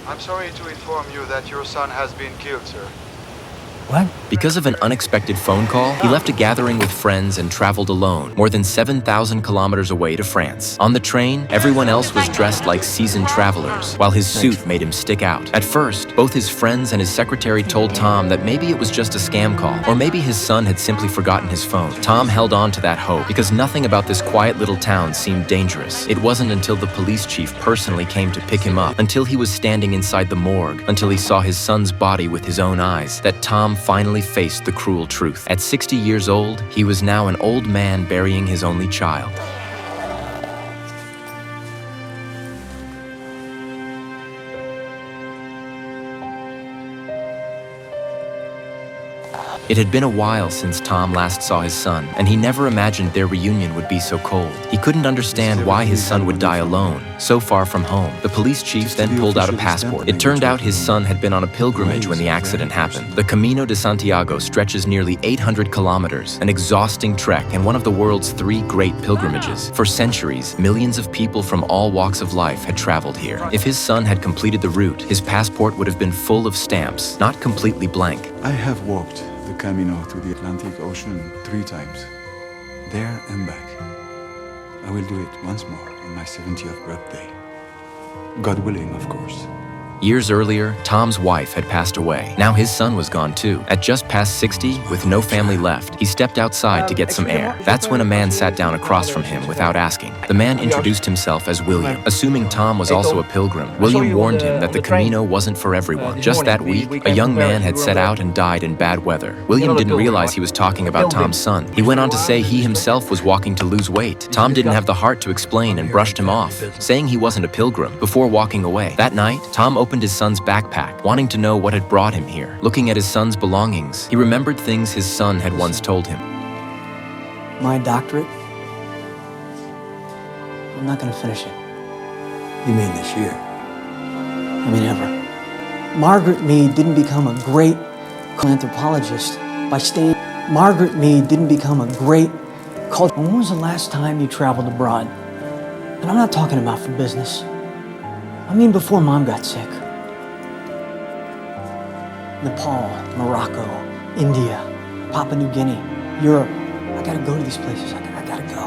I'm sorry to inform you that your son has been killed, sir. What? Because of an unexpected phone call, he left a gathering with friends and traveled alone, more than 7,000 kilometers away to France. On the train, everyone else was dressed like seasoned travelers, while his suit made him stick out. At first, both his friends and his secretary told Tom that maybe it was just a scam call, or maybe his son had simply forgotten his phone. Tom held on to that hope, because nothing about this quiet little town seemed dangerous. It wasn't until the police chief personally came to pick him up, until he was standing inside the morgue, until he saw his son's body with his own eyes, that Tom finally faced the cruel truth. At 60 years old, he was now an old man burying his only child. It had been a while since Tom last saw his son, and he never imagined their reunion would be so cold. He couldn't understand why his son would die alone, so far from home. The police chief then pulled out a passport. It turned out his son had been on a pilgrimage when the accident happened. The Camino de Santiago stretches nearly 800 kilometers, an exhausting trek and one of the world's 3 great pilgrimages. For centuries, millions of people from all walks of life had traveled here. If his son had completed the route, his passport would have been full of stamps, not completely blank. I have walked the Camino through the Atlantic Ocean 3 times, there and back. I will do it once more on my 70th birthday. God willing, of course. Years earlier, Tom's wife had passed away. Now his son was gone too. At just past 60, with no family left, he stepped outside to get some air. That's when a man sat down across from him without asking. The man introduced himself as William. Assuming Tom was also a pilgrim, William warned him that the Camino wasn't for everyone. Just that week, a young man had set out and died in bad weather. William didn't realize he was talking about Tom's son. He went on to say he himself was walking to lose weight. Tom didn't have the heart to explain and brushed him off, saying he wasn't a pilgrim, before walking away. That night, Tom opened his son's backpack, wanting to know what had brought him here. Looking at his son's belongings, he remembered things his son had once told him. My doctorate? I'm not gonna finish it. You mean this year? I mean, ever. Margaret Mead didn't become a great anthropologist by staying. Margaret Mead didn't become a great culture. When was the last time you traveled abroad? And I'm not talking about for business. I mean before Mom got sick. Nepal, Morocco, India, Papua New Guinea, Europe. I gotta go to these places. I gotta go.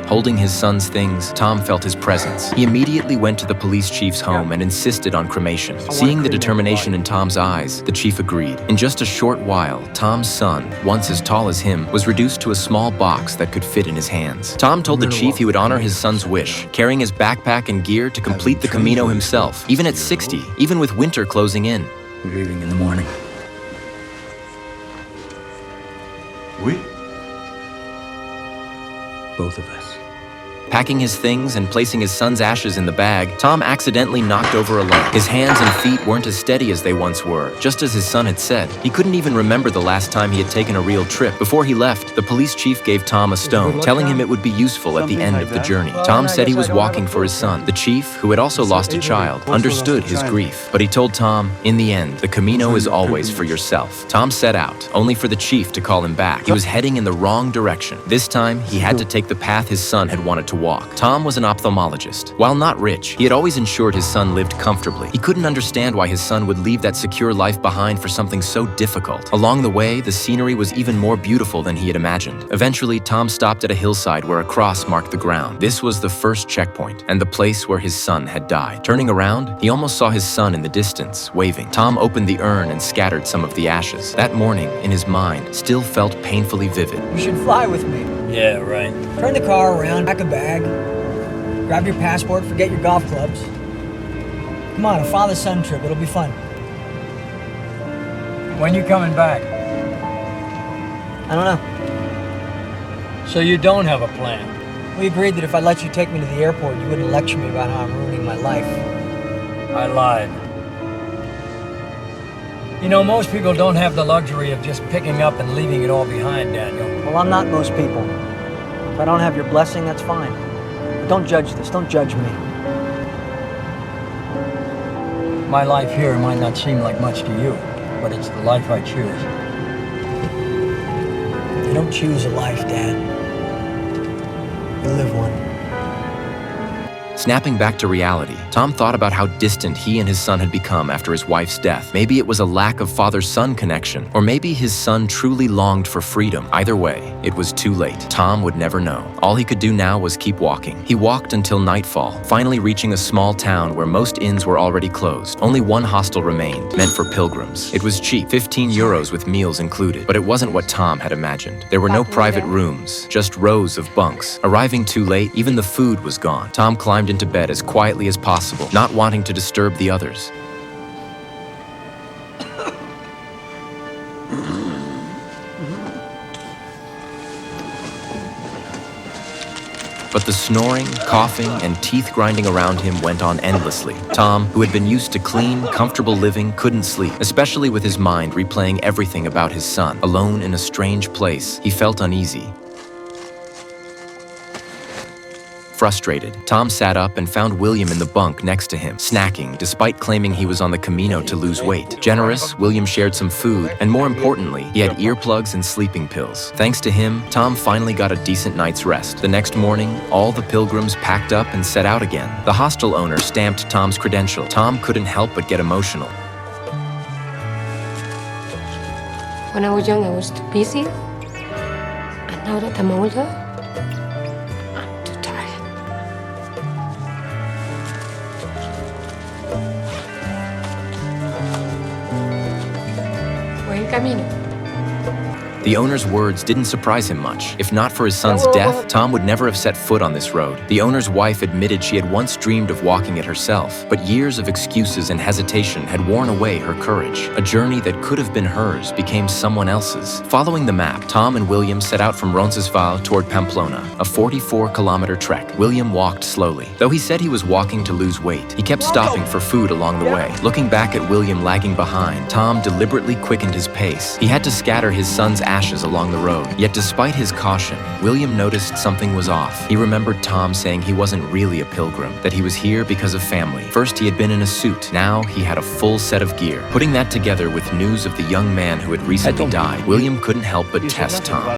Holding his son's things, Tom felt his presence. He immediately went to the police chief's home and insisted on cremation. Seeing the determination in Tom's eyes, the chief agreed. In just a short while, Tom's son, once as tall as him, was reduced to a small box that could fit in his hands. Tom told the chief he would honor his son's wish, carrying his backpack and gear to complete the Camino himself, even at 60, even with winter closing in. We're leaving in the morning. Oui? Both of us. Packing his things and placing his son's ashes in the bag, Tom accidentally knocked over a lump. His hands and feet weren't as steady as they once were, just as his son had said. He couldn't even remember the last time he had taken a real trip. Before he left, the police chief gave Tom a stone, telling him it would be useful at the end of the journey. Tom said he was walking for his son. The chief, who had also lost a child, understood his grief, but he told Tom, in the end, the Camino is always for yourself. Tom set out, only for the chief to call him back. He was heading in the wrong direction. This time, he had to take the path his son had wanted to walk. Tom was an ophthalmologist. While not rich, he had always ensured his son lived comfortably. He couldn't understand why his son would leave that secure life behind for something so difficult. Along the way, the scenery was even more beautiful than he had imagined. Eventually, Tom stopped at a hillside where a cross marked the ground. This was the first checkpoint, and the place where his son had died. Turning around, he almost saw his son in the distance, waving. Tom opened the urn and scattered some of the ashes. That morning, in his mind, still felt painfully vivid. You should fly with me. Yeah, right. Turn the car around, pack a bag, grab your passport, forget your golf clubs. Come on, a father-son trip, it'll be fun. When you coming back? I don't know. So you don't have a plan? We agreed that if I let you take me to the airport, you wouldn't lecture me about how I'm ruining my life. I lied. You know, most people don't have the luxury of just picking up and leaving it all behind, Daniel. Well, I'm not most people. If I don't have your blessing, that's fine. But don't judge this, don't judge me. My life here might not seem like much to you, but it's the life I choose. You don't choose a life, Dad. You live one. Snapping back to reality, Tom thought about how distant he and his son had become after his wife's death. Maybe it was a lack of father-son connection, or maybe his son truly longed for freedom. Either way, it was too late. Tom would never know. All he could do now was keep walking. He walked until nightfall, finally reaching a small town where most inns were already closed. Only one hostel remained, meant for pilgrims. It was cheap, 15 euros with meals included, but it wasn't what Tom had imagined. There were no private rooms, just rows of bunks. Arriving too late, even the food was gone. Tom climbed into bed as quietly as possible, not wanting to disturb the others. But the snoring, coughing, and teeth grinding around him went on endlessly. Tom, who had been used to clean, comfortable living, couldn't sleep, especially with his mind replaying everything about his son. Alone in a strange place, he felt uneasy. Frustrated, Tom sat up and found William in the bunk next to him, snacking despite claiming he was on the Camino to lose weight. Generous, William shared some food, and more importantly, he had earplugs and sleeping pills. Thanks to him, Tom finally got a decent night's rest. The next morning, all the pilgrims packed up and set out again. The hostel owner stamped Tom's credential. Tom couldn't help but get emotional. When I was young, I was too busy. And now that I'm older, I'm too tired. Buen camino. The owner's words didn't surprise him much. If not for his son's death, Tom would never have set foot on this road. The owner's wife admitted she had once dreamed of walking it herself, but years of excuses and hesitation had worn away her courage. A journey that could have been hers became someone else's. Following the map, Tom and William set out from Roncesvalles toward Pamplona, a 44-kilometer trek. William walked slowly. Though he said he was walking to lose weight, he kept stopping for food along the way. Looking back at William lagging behind, Tom deliberately quickened his pace. He had to scatter his son's ashes along the road. Yet despite his caution, William noticed something was off. He remembered Tom saying he wasn't really a pilgrim, that he was here because of family. First he had been in a suit, now he had a full set of gear. Putting that together with news of the young man who had recently died, William couldn't help but test Tom.